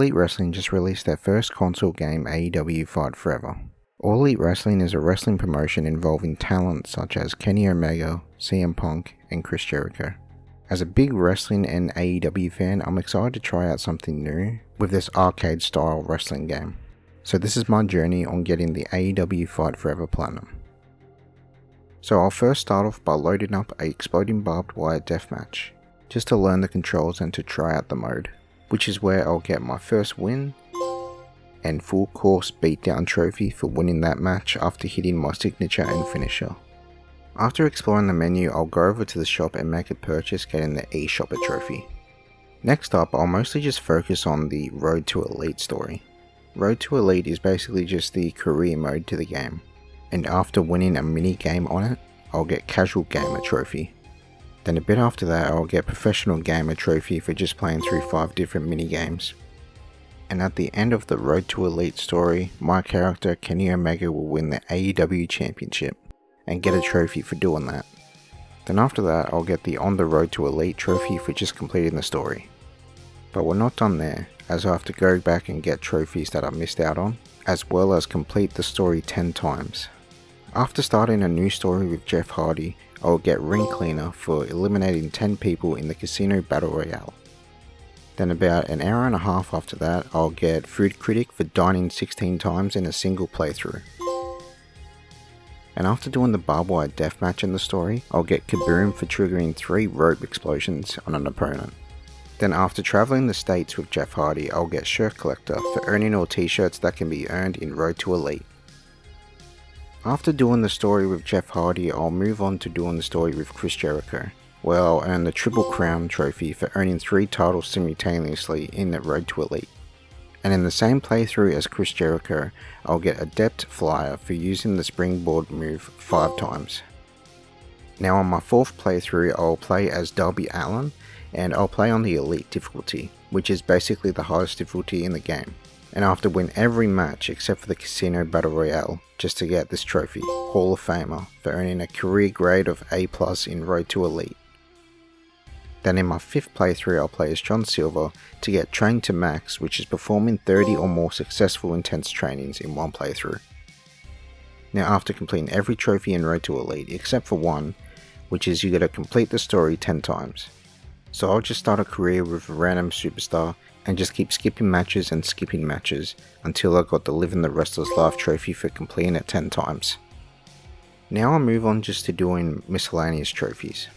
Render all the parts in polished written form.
Elite Wrestling just released their first console game, AEW Fight Forever. All Elite Wrestling is a wrestling promotion involving talent such as Kenny Omega, CM Punk, and Chris Jericho. As a big wrestling and AEW fan, I'm excited to try out something new with this arcade-style wrestling game. So this is my journey on getting the AEW Fight Forever Platinum. So I'll first start off by loading up a exploding barbed wire deathmatch, just to learn the controls and to try out the mode, which is where I'll get my first win and full course beatdown trophy for winning that match after hitting my signature and finisher. After exploring the menu, I'll go over to the shop and make a purchase, getting the eShopper trophy. Next up, I'll mostly just focus on the Road to Elite story. Road to Elite is basically just the career mode to the game, and after winning a mini game on it, I'll get Casual Gamer trophy. Then a bit after that, I'll get Professional Gamer trophy for just playing through 5 different mini games. And at the end of the Road to Elite story, my character Kenny Omega will win the AEW Championship and get a trophy for doing that. Then after that, I'll get the On the Road to Elite trophy for just completing the story. But we're not done there, as I have to go back and get trophies that I missed out on, as well as complete the story 10 times. After starting a new story with Jeff Hardy, I will get Ring Cleaner for eliminating 10 people in the Casino Battle Royale. Then about an hour and a half after that, I'll get Food Critic for dining 16 times in a single playthrough. And after doing the barbed wire deathmatch in the story, I'll get Kaboom for triggering 3 rope explosions on an opponent. Then after travelling the states with Jeff Hardy, I'll get Shirt Collector for earning all t-shirts that can be earned in Road to Elite. After doing the story with Jeff Hardy, I'll move on to doing the story with Chris Jericho, where I'll earn the Triple Crown trophy for earning 3 titles simultaneously in the Road to Elite. And in the same playthrough as Chris Jericho, I'll get Adept Flyer for using the springboard move 5 times. Now on my 4th playthrough, I'll play as Darby Allin, and I'll play on the Elite difficulty, which is basically the hardest difficulty in the game. And I have to win every match except for the Casino Battle Royale just to get this trophy, Hall of Famer, for earning a career grade of A+ in Road to Elite. Then in my 5th playthrough, I'll play as John Silver to get Trained to Max, which is performing 30 or more successful intense trainings in one playthrough. Now after completing every trophy in Road to Elite except for one, which is you gotta complete the story 10 times. So I'll just start a career with a random superstar and just keep skipping matches and skipping matches until I got the Living the Wrestler's Life trophy for completing it 10 times. Now I'll move on just to doing miscellaneous trophies.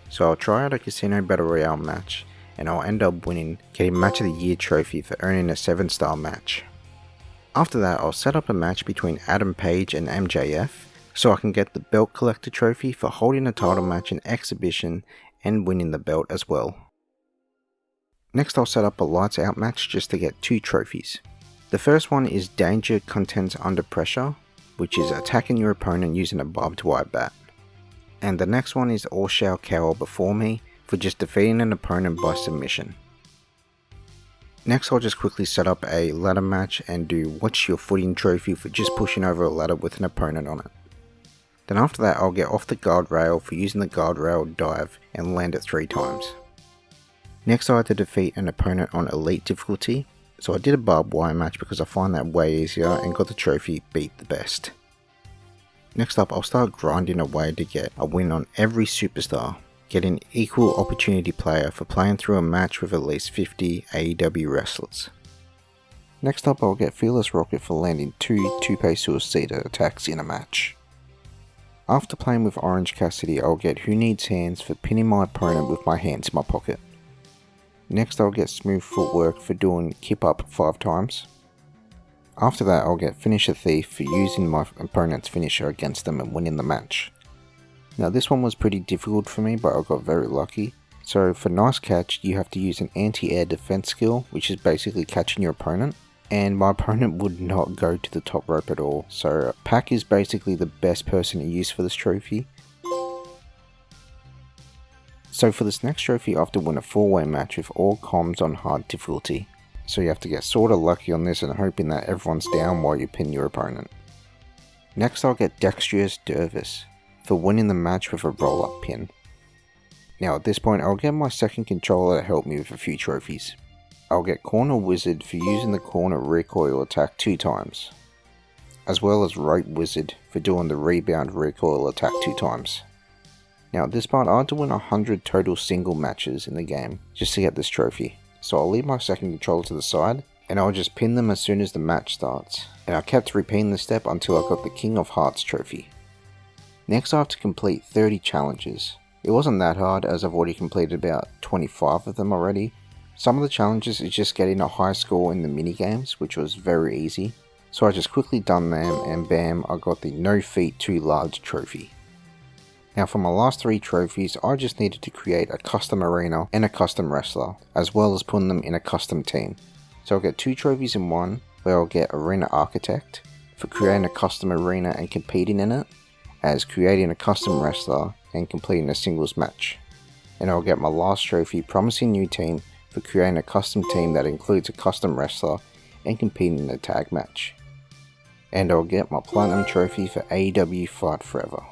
So I'll try out a Casino Battle Royale match and I'll end up winning, getting Match of the Year trophy for earning a 7-star match. After that, I'll set up a match between Adam Page and MJF so I can get the Belt Collector trophy for holding a title match in Exhibition and winning the belt as well. Next I'll set up a Lights Out match just to get 2 trophies. The first one is Danger Contents Under Pressure, which is attacking your opponent using a barbed wire bat. And the next one is All Shall Cower Before Me for just defeating an opponent by submission. Next I'll just quickly set up a ladder match and do What's Your Footing trophy for just pushing over a ladder with an opponent on it. Then after that I'll get off the guardrail for using the guardrail dive and land it 3 times. Next I had to defeat an opponent on Elite difficulty, so I did a barbed wire match because I find that way easier and got the trophy Beat the Best. Next up I'll start grinding away to get a win on every superstar, getting Equal Opportunity Player for playing through a match with at least 50 AEW wrestlers. Next up I'll get Fearless Rocket for landing 2 Tope Suicida attacks in a match. After playing with Orange Cassidy, I'll get Who Needs Hands for pinning my opponent with my hands in my pocket. Next I'll get Smooth Footwork for doing Kip Up 5 times. After that I'll get Finisher Thief for using my opponent's finisher against them and winning the match. Now this one was pretty difficult for me, but I got very lucky. So for Nice Catch you have to use an anti-air defense skill, which is basically catching your opponent. And my opponent would not go to the top rope at all, so Pac is basically the best person to use for this trophy. So for this next trophy I have to win a 4-way match with all comms on hard difficulty. So you have to get sorta lucky on this and hoping that everyone's down while you pin your opponent. Next I'll get Dexterous Dervis for winning the match with a roll up pin. Now at this point I'll get my second controller to help me with a few trophies. I'll get Corner Wizard for using the corner recoil attack 2 times, as well as Rope Wizard for doing the rebound recoil attack 2 times. Now at this part I had to win 100 total single matches in the game just to get this trophy, so I'll leave my second controller to the side and I'll just pin them as soon as the match starts, and I kept repeating this step until I got the King of Hearts trophy. Next I have to complete 30 challenges. It wasn't that hard as I've already completed about 25 of them already. Some of the challenges is just getting a high score in the minigames, which was very easy. So I just quickly done them and bam, I got the No Feet Too Large trophy. Now for my last 3 trophies, I just needed to create a custom arena and a custom wrestler, as well as putting them in a custom team. So I'll get 2 trophies in one, where I'll get Arena Architect for creating a custom arena and competing in it, as creating a custom wrestler and completing a singles match. And I'll get my last trophy, Promising New Team, for creating a custom team that includes a custom wrestler and competing in a tag match. And I'll get my Platinum trophy for AEW Fight Forever.